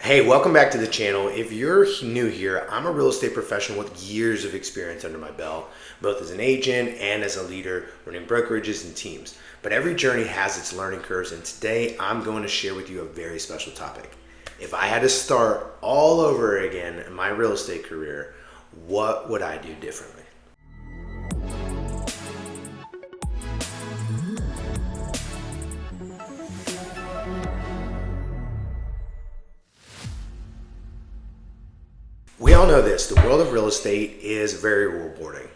Hey, welcome back to the channel. If you're new here, I'm a real estate professional with years of experience under my belt, both as an agent and as a leader running brokerages and teams. But every journey has its learning curves, and today I'm going to share with you a very special topic. If I had to start all over again in my real estate career, what would I do differently? We all know this, the world of real estate is very rewarding,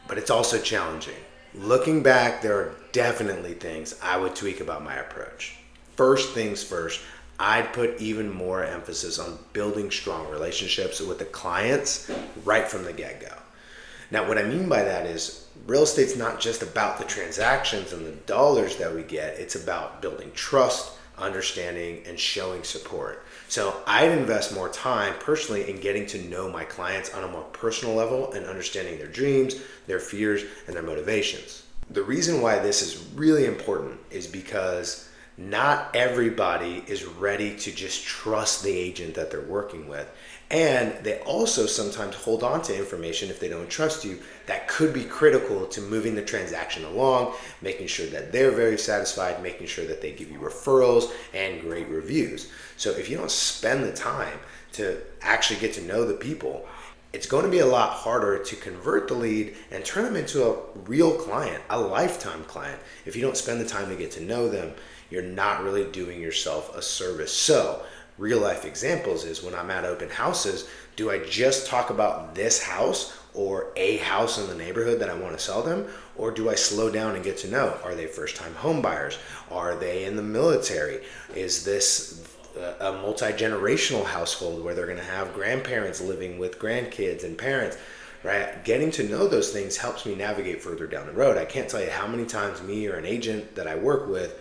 but it's also challenging. Looking back, there are definitely things I would tweak about my approach. First things first, I'd put even more emphasis on building strong relationships with the clients right from the get-go. Now, what I mean by that is real estate's not just about the transactions and the dollars that we get, it's about building trust, understanding, and showing support. So I'd invest more time personally in getting to know my clients on a more personal level and understanding their dreams, their fears, and their motivations. The reason why this is really important is because not everybody is ready to just trust the agent that they're working with. And they also sometimes hold on to information if they don't trust you that could be critical to moving the transaction along, making sure that they're very satisfied, making sure that they give you referrals and great reviews. So if you don't spend the time to actually get to know the people, it's going to be a lot harder to convert the lead and turn them into a real client, a lifetime client. If you don't spend the time to get to know them, you're not really doing yourself a service. So real life examples is when I'm at open houses, do I just talk about this house or a house in the neighborhood that I want to sell them? Or do I slow down and get to know, are they first time home buyers? Are they in the military? Is this a multi-generational household where they're going to have grandparents living with grandkids and parents, right? Getting to know those things helps me navigate further down the road. I can't tell you how many times me or an agent that I work with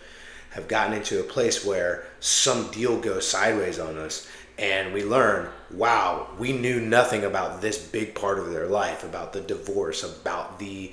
have gotten into a place where some deal goes sideways on us and we learn, wow, we knew nothing about this big part of their life, about the divorce, about the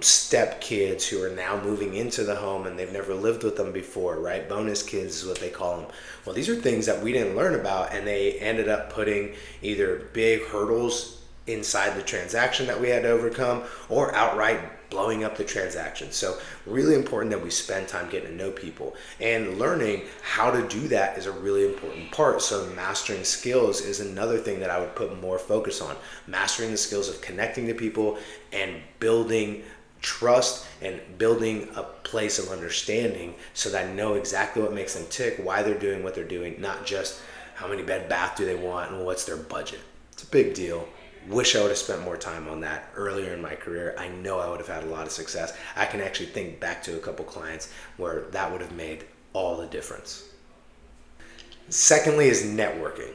step kids who are now moving into the home and they've never lived with them before, right? Bonus kids is what they call them. Well, these are things that we didn't learn about, and they ended up putting either big hurdles inside the transaction that we had to overcome or outright blowing up the transaction. So really important that we spend time getting to know people, and learning how to do that is a really important part. So mastering skills is another thing that I would put more focus on. Mastering the skills of connecting to people and building trust and building a place of understanding so that I know exactly what makes them tick, why they're doing what they're doing, not just how many bed bath do they want and what's their budget. It's a big deal. Wish I would have spent more time on that earlier in my career. I know I would have had a lot of success. I can actually think back to a couple clients where that would have made all the difference. Secondly is networking.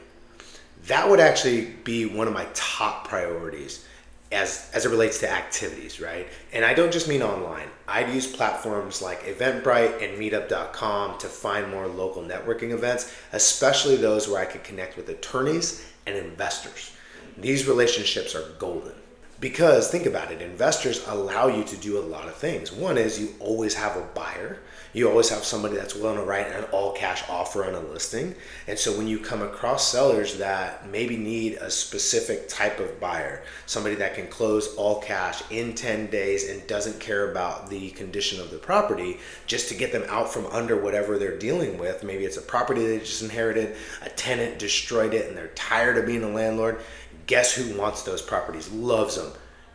That would actually be one of my top priorities as it relates to activities, right? And I don't just mean online. I'd use platforms like Eventbrite and Meetup.com to find more local networking events, especially those where I could connect with attorneys and investors. These relationships are golden because think about it, investors allow you to do a lot of things. One is you always have a buyer. You always have somebody that's willing to write an all cash offer on a listing. And so when you come across sellers that maybe need a specific type of buyer, somebody that can close all cash in 10 days and doesn't care about the condition of the property, just to get them out from under whatever they're dealing with. Maybe it's a property they just inherited, a tenant destroyed it and they're tired of being a landlord. Guess who wants those properties? Loves them?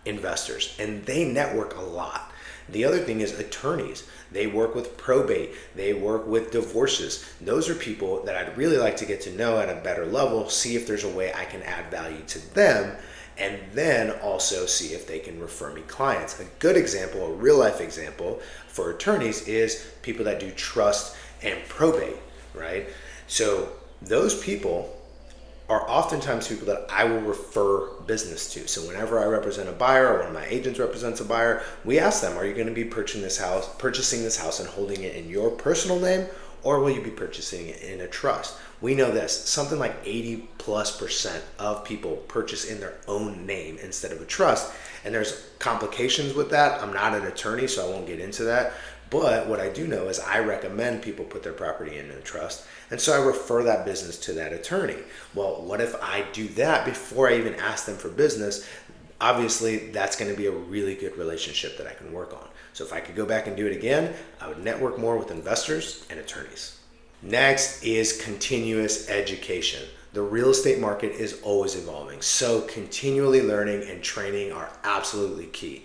Investors. And they network a lot. The other thing is attorneys. They work with probate. They work with divorces. Those are people that I'd really like to get to know at a better level, see if there's a way I can add value to them, and then also see if they can refer me clients. A good example, a real life example for attorneys is people that do trust and probate, right? So those people are oftentimes people that I will refer business to. So whenever I represent a buyer or one of my agents represents a buyer, we ask them, are you going to be purchasing this house and holding it in your personal name, or will you be purchasing it in a trust? We know this, something like 80+% of people purchase in their own name instead of a trust. And there's complications with that. I'm not an attorney, so I won't get into that. But what I do know is I recommend people put their property in a trust, and so I refer that business to that attorney. Well, what if I do that before I even ask them for business? Obviously, that's going to be a really good relationship that I can work on. So if I could go back and do it again, I would network more with investors and attorneys. Next is continuous education. The real estate market is always evolving, so continually learning and training are absolutely key.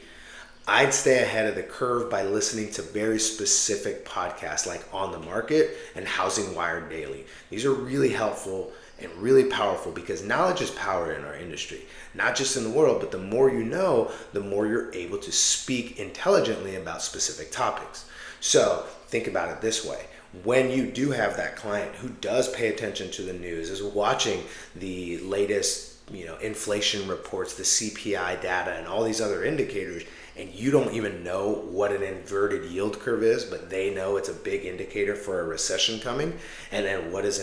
I'd stay ahead of the curve by listening to very specific podcasts like On the Market and Housing Wired Daily. These are really helpful and really powerful because knowledge is power in our industry, not just in the world, but the more you know, the more you're able to speak intelligently about specific topics. So think about it this way. When you do have that client who does pay attention to the news, is watching the latest, inflation reports, the CPI data, and all these other indicators, and you don't even know what an inverted yield curve is, but they know it's a big indicator for a recession coming, and then what does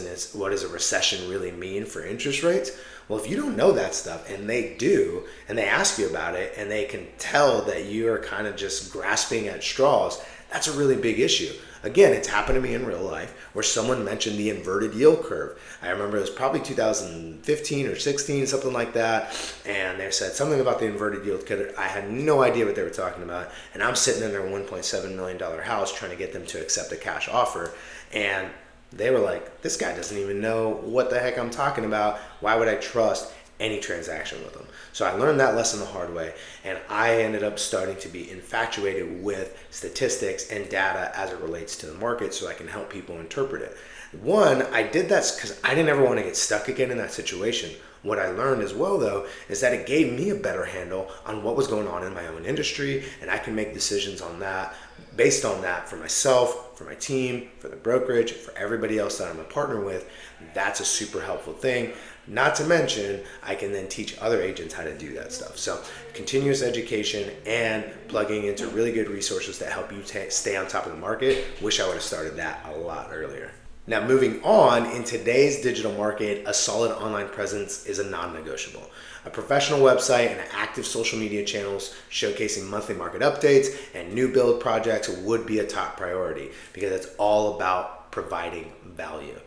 a recession really mean for interest rates? Well, if you don't know that stuff, and they do, and they ask you about it, and they can tell that you are kind of just grasping at straws, that's a really big issue. Again, it's happened to me in real life where someone mentioned the inverted yield curve. I remember it was probably 2015 or 16, something like that. And they said something about the inverted yield curve. I had no idea what they were talking about. And I'm sitting in their $1.7 million house trying to get them to accept a cash offer. And they were like, this guy doesn't even know what the heck I'm talking about. Why would I trust any transaction with them? So I learned that lesson the hard way, and I ended up starting to be infatuated with statistics and data as it relates to the market so I can help people interpret it. One, I did that because I didn't ever want to get stuck again in that situation. What I learned as well, though, is that it gave me a better handle on what was going on in my own industry, and I can make decisions on that, based on that, for myself, for my team, for the brokerage, for everybody else that I'm a partner with. That's a super helpful thing. Not to mention, I can then teach other agents how to do that stuff. So continuous education and plugging into really good resources that help you stay on top of the market. Wish I would have started that a lot earlier. Now, moving on, in today's digital market, a solid online presence is a non-negotiable. A professional website and active social media channels showcasing monthly market updates and new build projects would be a top priority because it's all about providing value.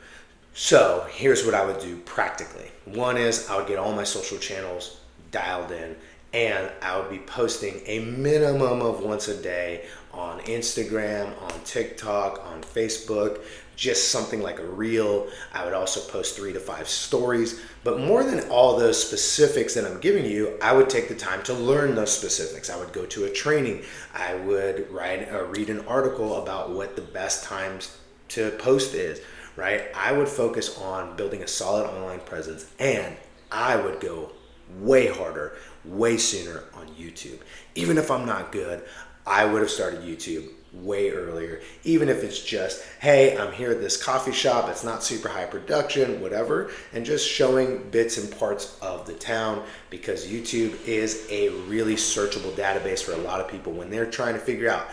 So here's what I would do practically. One is I would get all my social channels dialed in, and I would be posting a minimum of once a day on Instagram, on TikTok, on Facebook, just something like a reel. I would also post 3 to 5 stories. But more than all those specifics that I'm giving you, I would take the time to learn those specifics. I would go to a training. I would read an article about what the best times to post is. Right? I would focus on building a solid online presence, and I would go way harder, way sooner on YouTube. Even if I'm not good, I would have started YouTube way earlier. Even if it's just, hey, I'm here at this coffee shop, it's not super high production, whatever, and just showing bits and parts of the town, because YouTube is a really searchable database for a lot of people when they're trying to figure out,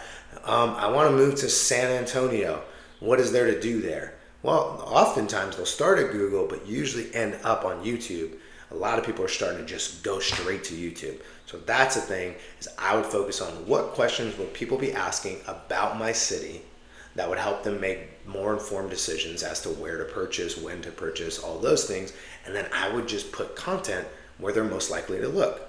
I want to move to San Antonio. What is there to do there? Well, oftentimes they'll start at Google, but usually end up on YouTube. A lot of people are starting to just go straight to YouTube. So that's the thing, is I would focus on what questions would people be asking about my city that would help them make more informed decisions as to where to purchase, when to purchase, all those things. And then I would just put content where they're most likely to look.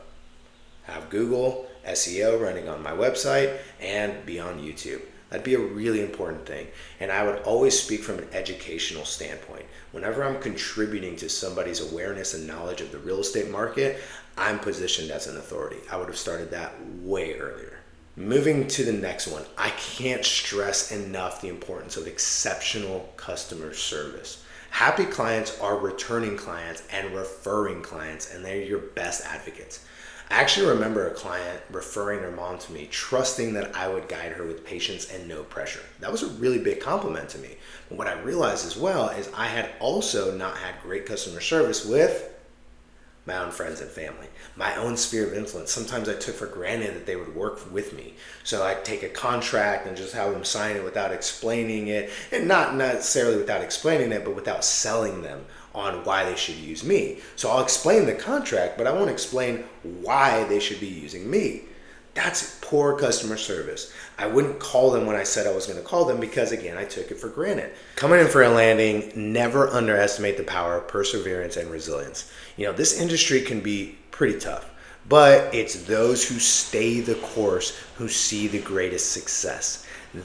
Have Google, SEO running on my website, and be on YouTube. That'd be a really important thing. And I would always speak from an educational standpoint. Whenever I'm contributing to somebody's awareness and knowledge of the real estate market, I'm positioned as an authority. I would have started that way earlier. Moving to the next one, I can't stress enough the importance of exceptional customer service. Happy clients are returning clients and referring clients, and they're your best advocates. I actually remember a client referring her mom to me, trusting that I would guide her with patience and no pressure. That was a really big compliment to me. But what I realized as well is I had also not had great customer service with my own friends and family, my own sphere of influence. Sometimes I took for granted that they would work with me. So I'd take a contract and just have them sign it without explaining it, and not necessarily without explaining it, but without selling them on why they should use me. So I'll explain the contract, but I won't explain why they should be using me. That's poor customer service. I wouldn't call them when I said I was going to call them because, again, I took it for granted. Coming in for a landing, never underestimate the power of perseverance and resilience. This industry can be pretty tough, but it's those who stay the course who see the greatest success.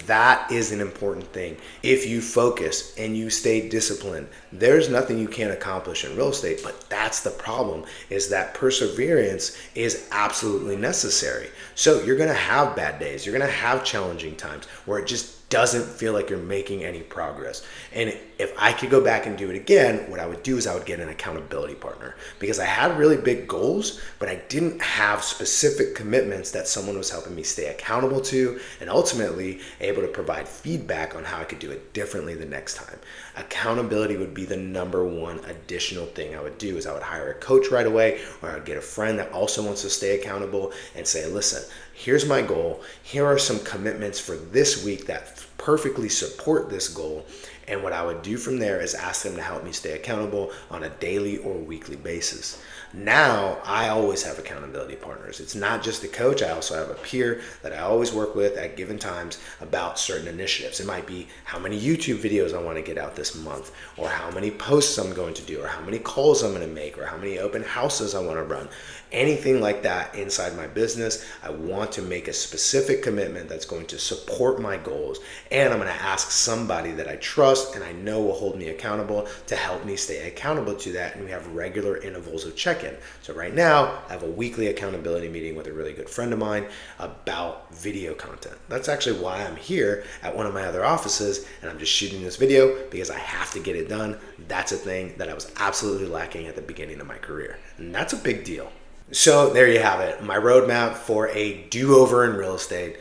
That is an important thing. If you focus and you stay disciplined, there's nothing you can't accomplish in real estate, but that's the problem, is that perseverance is absolutely necessary. So you're gonna have bad days, you're gonna have challenging times where it just doesn't feel like you're making any progress. And if I could go back and do it again, what I would do is I would get an accountability partner, because I had really big goals, but I didn't have specific commitments that someone was helping me stay accountable to, and ultimately able to provide feedback on how I could do it differently the next time. Accountability would be the number one additional thing I would do. Is I would hire a coach right away, or I would get a friend that also wants to stay accountable and say, listen, here's my goal. Here are some commitments for this week that perfectly support this goal. And what I would do from there is ask them to help me stay accountable on a daily or weekly basis. Now, I always have accountability partners. It's not just a coach. I also have a peer that I always work with at given times about certain initiatives. It might be how many YouTube videos I want to get out this month, or how many posts I'm going to do, or how many calls I'm going to make, or how many open houses I want to run. Anything like that inside my business, I want to make a specific commitment that's going to support my goals, and I'm going to ask somebody that I trust and I know will hold me accountable to help me stay accountable to that, and we have regular intervals of check-in. So right now, I have a weekly accountability meeting with a really good friend of mine about video content. That's actually why I'm here at one of my other offices, and I'm just shooting this video because I have to get it done. That's a thing that I was absolutely lacking at the beginning of my career, and that's a big deal. So there you have it, my roadmap for a do-over in real estate.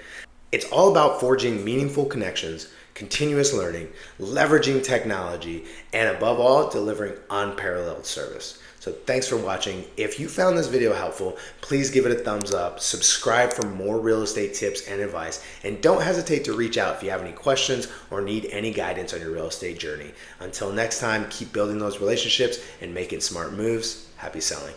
It's all about forging meaningful connections, continuous learning, leveraging technology, and above all, delivering unparalleled service. So thanks for watching. If you found this video helpful, please give it a thumbs up, subscribe for more real estate tips and advice, and don't hesitate to reach out if you have any questions or need any guidance on your real estate journey. Until next time, keep building those relationships and making smart moves. Happy selling.